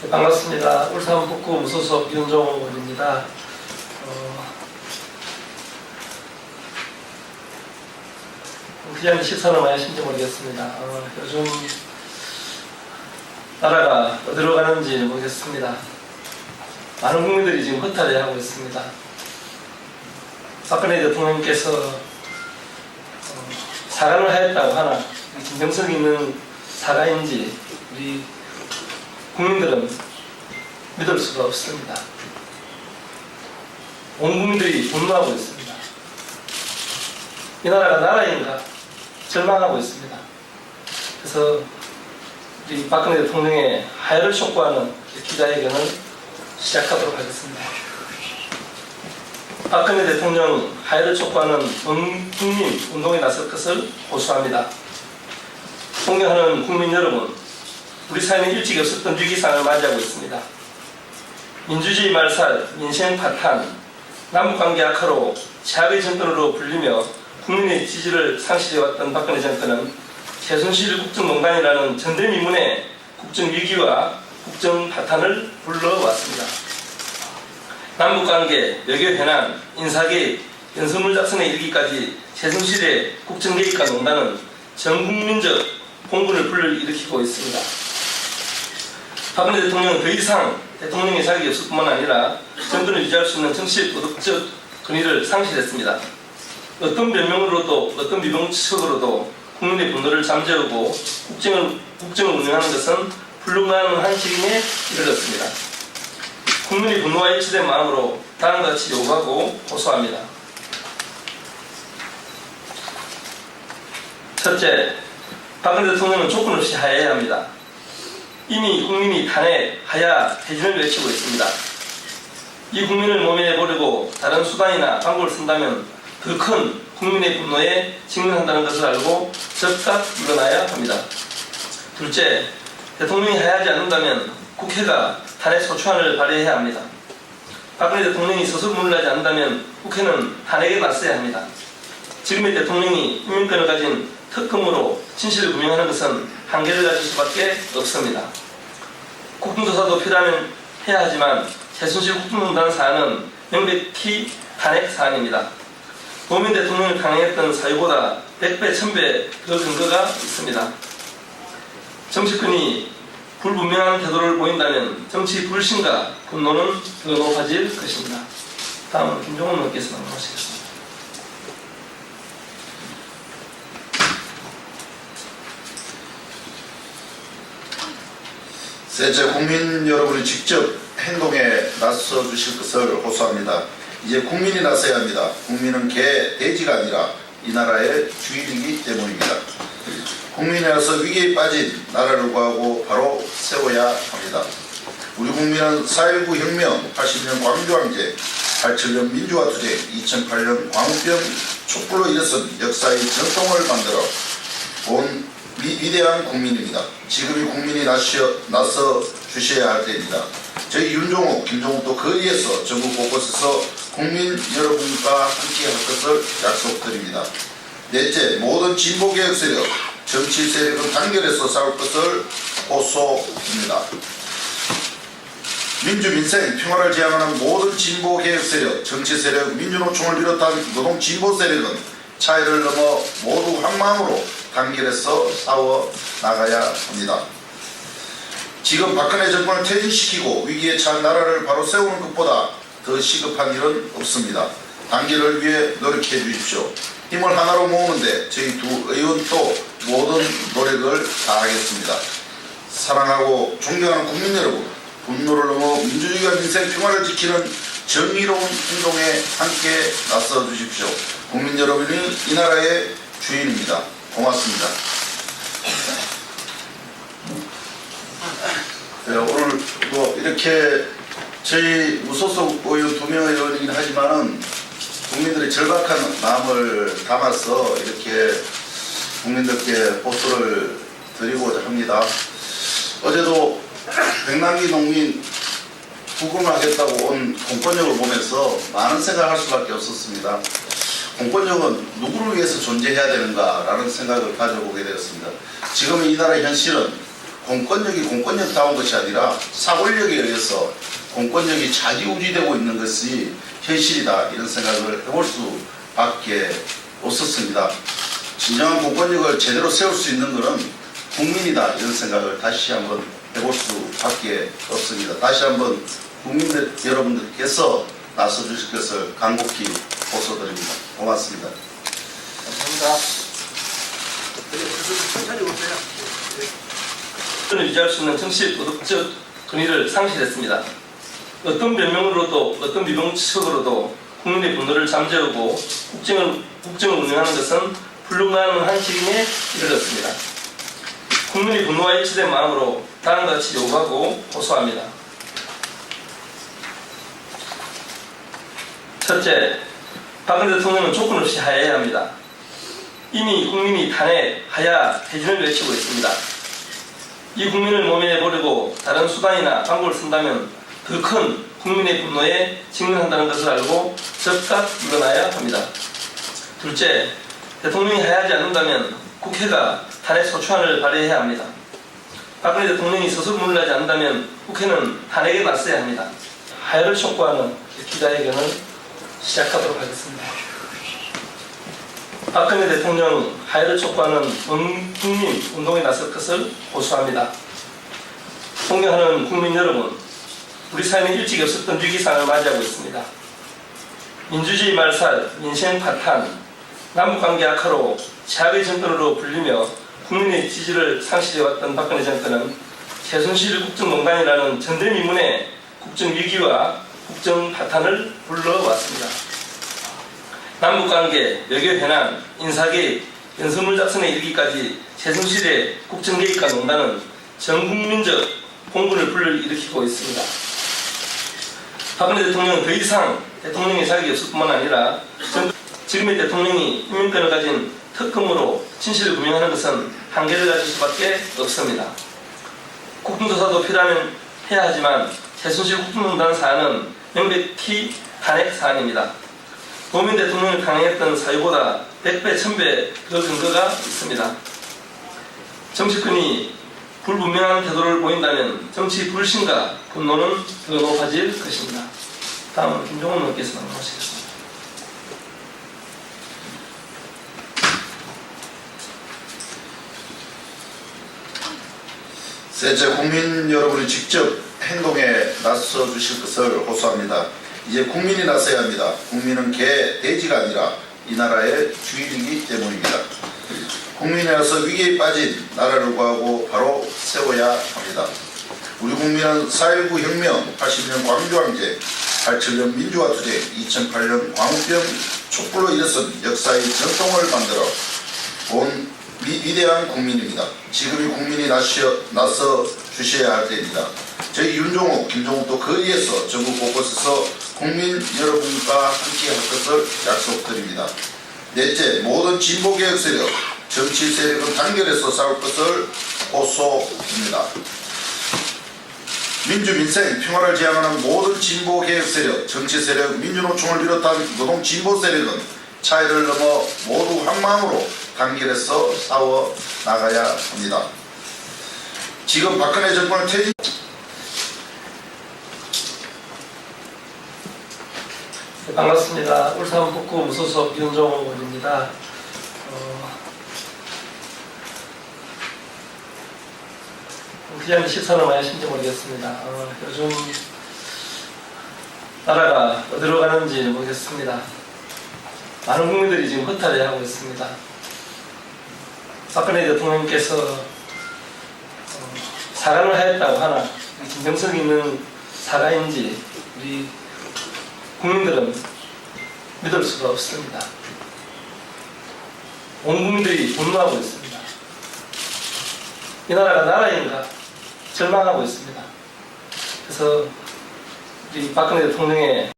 네, 반갑습니다. 울산 북구 무소속 윤종호 의원입니다. 그냥 식사는 많이 하신지 모르겠습니다. 요즘 나라가 어디로 가는지 모르겠습니다. 많은 국민들이 지금 허탈해하고 있습니다. 박근혜 대통령께서 사과를 하였다고 하나 진정성 있는 사과인지 우리 국민들은 믿을 수가 없습니다. 온 국민들이 분노하고 있습니다. 이 나라가 나라인가 절망하고 있습니다. 그래서 우리 박근혜 대통령의 하야를 촉구하는 기자회견을 시작하도록 하겠습니다. 박근혜 대통령 하야를 촉구하는 온 국민 운동에 나설 것을 호소합니다. 존경하는 국민 여러분, 우리 사회는 일찍 없었던 위기상을 맞이하고 있습니다. 민주주의 말살, 민생 파탄, 남북관계 악화로 최악의 정권으로 불리며 국민의 지지를 상실해왔던 박근혜 정권은 최순실 국정농단이라는 전대미문의 국정위기와 국정파탄을 불러왔습니다. 남북관계, 외교 현안, 인사개입, 연설문 작성에 이르기까지 최순실의 국정개입과 농단은 전국민적 공분을 불러일으키고 있습니다. 박근혜 대통령은 더 이상 대통령의 자격이 없을 뿐만 아니라 정권을 유지할 수 있는 정치적 도덕적 권위를 상실했습니다. 어떤 변명으로도 어떤 미봉책으로도 국민의 분노를 잠재우고 국정을 운영하는 것은 불가능한 지경에 이르렀습니다. 국민의 분노와 일치된 마음으로 다음과 같이 요구하고 호소합니다. 첫째, 박근혜 대통령은 조건 없이 하야해야 합니다. 이미 국민이 탄핵, 하야, 해진을 외치고 있습니다. 이 국민을 모면해보려고 다른 수단이나 방법을 쓴다면 더 큰 국민의 분노에 직면한다는 것을 알고 즉각 물러나야 합니다. 둘째, 대통령이 하야하지 않는다면 국회가 탄핵 소추안을 발의해야 합니다. 박근혜 대통령이 스스로 물러나지 않는다면 국회는 탄핵에 맞서야 합니다. 지금의 대통령이 인민권을 가진 특검으로 진실을 규명하는 것은 한계를 가질 수밖에 없습니다. 국정조사도 필요하면 해야 하지만 최순실 국정농단 사안은 명백히 탄핵 사안입니다. 노무현 대통령을 강행했던 사유보다 100배, 1000배 더 근거가 있습니다. 정치권이 불분명한 태도를 보인다면 정치 불신과 분노는 더 높아질 것입니다. 다음은 김종훈 의원께서 나오시겠습니다. 셋째, 국민 여러분이 직접 행동에 나서 주실 것을 호소합니다. 이제 국민이 나서야 합니다. 국민은 개, 돼지가 아니라 이 나라의 주인이기 때문입니다. 국민이 나서 위기에 빠진 나라를 구하고 바로 세워야 합니다. 우리 국민은 4.19 혁명, 80년 광주항쟁, 87년 민주화투쟁, 2008년 광우병 촛불로 일어선 역사의 전통을 만들어 온 위대한 국민입니다. 지금이 국민이 나서 주셔야 할 때입니다. 저희 윤종호, 김종욱도 거기에서 전국 곳곳에서 국민 여러분과 함께 할 것을 약속드립니다. 넷째, 모든 진보개혁 세력, 정치 세력은 단결해서 싸울 것을 호소합니다. 민주, 민생, 평화를 지향하는 모든 진보개혁 세력, 정치 세력, 민주노총을 비롯한 노동 진보 세력은 차이를 넘어 모두 한 마음으로 단결해서 싸워 나가야 합니다. 지금 박근혜 정권을 퇴진시키고 위기에 처한 나라를 바로 세우는 것보다 더 시급한 일은 없습니다. 단결을 위해 노력해 주십시오. 힘을 하나로 모으는데 저희 두 의원도 모든 노력을 다하겠습니다. 사랑하고 존경하는 국민 여러분, 분노를 넘어 민주주의와 민생 평화를 지키는 정의로운 행동에 함께 나서 주십시오. 국민 여러분이 이 나라의 주인입니다. 고맙습니다. 네, 오늘 이렇게 저희 무소속 의원 2명의 의원이긴 하지만은 국민들의 절박한 마음을 담아서 이렇게 국민들께 호소를 드리고자 합니다. 어제도 백남기 농민 부검하겠다고 온 공권력을 보면서 많은 생각을 할 수밖에 없었습니다. 공권력은 누구를 위해서 존재해야 되는가라는 생각을 가져보게 되었습니다. 지금 이 나라의 현실은 공권력이 공권력다운 것이 아니라 사권력에 의해서 공권력이 좌지우지되고 있는 것이 현실이다, 이런 생각을 해볼 수밖에 없었습니다. 진정한 공권력을 제대로 세울 수 있는 것은 국민이다, 이런 생각을 다시 한번 해볼 수밖에 없습니다. 다시 한번 국민들 여러분들께서 나서주실 것을 간곡히 호소드립니다. 고맙습니다. 감사합니다. 저는 유지할 수 있는 정치 도덕적 권위를 상실했습니다. 어떤 변명으로도 어떤 미봉책으로도 국민의 분노를 잠재우고 국정을 운영하는 것은 불가능한 지경에 이르렀습니다. 국민의 분노와 일치된 마음으로 다음과 같이 요구하고 호소합니다. 첫째, 박근혜 대통령은 조건 없이 하야해야 합니다. 이미 국민이 탄핵, 하야, 퇴진을 외치고 있습니다. 이 국민을 모면해버리고 다른 수단이나 방법을 쓴다면 더 큰 국민의 분노에 직면한다는 것을 알고 즉각 일어나야 합니다. 둘째, 대통령이 하야하지 않는다면 국회가 탄핵 소추안을 발의해야 합니다. 박근혜 대통령이 스스로 문을 하지 않는다면 국회는 탄핵에 나서야 합니다. 하야를 촉구하는 기자회견을 시작하도록 하겠습니다. 박근혜 대통령 하야를 촉구하는 국민 운동에 나설 것을 호소합니다. 존경하는 국민 여러분, 우리 사회는 일찍 없었던 위기상을 맞이하고 있습니다. 민주주의 말살, 민생 파탄, 남북관계 악화로 최악의 정권으로 불리며 국민의 지지를 상실해왔던 박근혜 정권은 최순실 국정농단이라는 전대미문의 국정위기와 국정파탄을 불러왔습니다. 남북관계, 외교 현안, 인사개입, 연설문 작성에 이르기까지 최순실의 국정개입과 농단은 전국민적 공분을 불러일으키고 있습니다. 박근혜 대통령은 더 이상 대통령의 자격이 없을 뿐만 아니라 지금의 대통령이 인민권을 가진 특검으로 진실을 규명하는 것은 한계를 가질 수밖에 없습니다. 국정조사도 필요하면 해야 하지만 최순실 국정농단 사안은 명백히 탄핵 사안입니다. 노무현 대통령을 탄핵했던 사유보다 100배, 1000배 더 근거가 있습니다. 정치권이 불분명한 태도를 보인다면 정치 불신과 분노는 더 높아질 것입니다. 다음은 김종훈 의원께서 말씀하시겠습니다. 셋째, 국민 여러분이 직접 행동에 나서 주실 것을 호소합니다. 이제 국민이 나서야 합니다. 국민은 개, 돼지가 아니라 이 나라의 주인이기 때문입니다. 국민이 나서 위기에 빠진 나라를 구하고 바로 세워야 합니다. 우리 국민은 4.19 혁명, 80년 광주항쟁, 87년 민주화투쟁, 2008년 광우병 촛불로 일어선 역사의 전통을 만들어 온 위대한 국민입니다. 지금이 국민이 나서 주셔야 할 때입니다. 저희 윤종욱, 김종욱도 거리에서 전국 곳곳에서 국민 여러분과 함께 할 것을 약속드립니다. 넷째, 모든 진보개혁 세력, 정치 세력은 단결해서 싸울 것을 호소합니다. 민주, 민생, 평화를 지향하는 모든 진보개혁 세력, 정치 세력, 민주노총을 비롯한 노동 진보 세력은 차이를 넘어 모두 한 마음으로 단결해서 싸워 나가야 합니다. 지금 박근혜 정권을 반갑습니다. 울산 북구 무소속 윤종욱 의원입니다. 기자님 식사는 많이 하신지 모르겠습니다. 요즘 나라가 어디로 가는지 모르겠습니다. 많은 국민들이 지금 허탈해하고 있습니다. 박근혜 대통령께서 사과를 하였다고 하나 진정성 있는 사과인지 우리 국민들은 믿을 수가 없습니다. 온 국민들이 분노하고 있습니다. 이 나라가 나라인가 절망하고 있습니다. 그래서 우리 박근혜 대통령의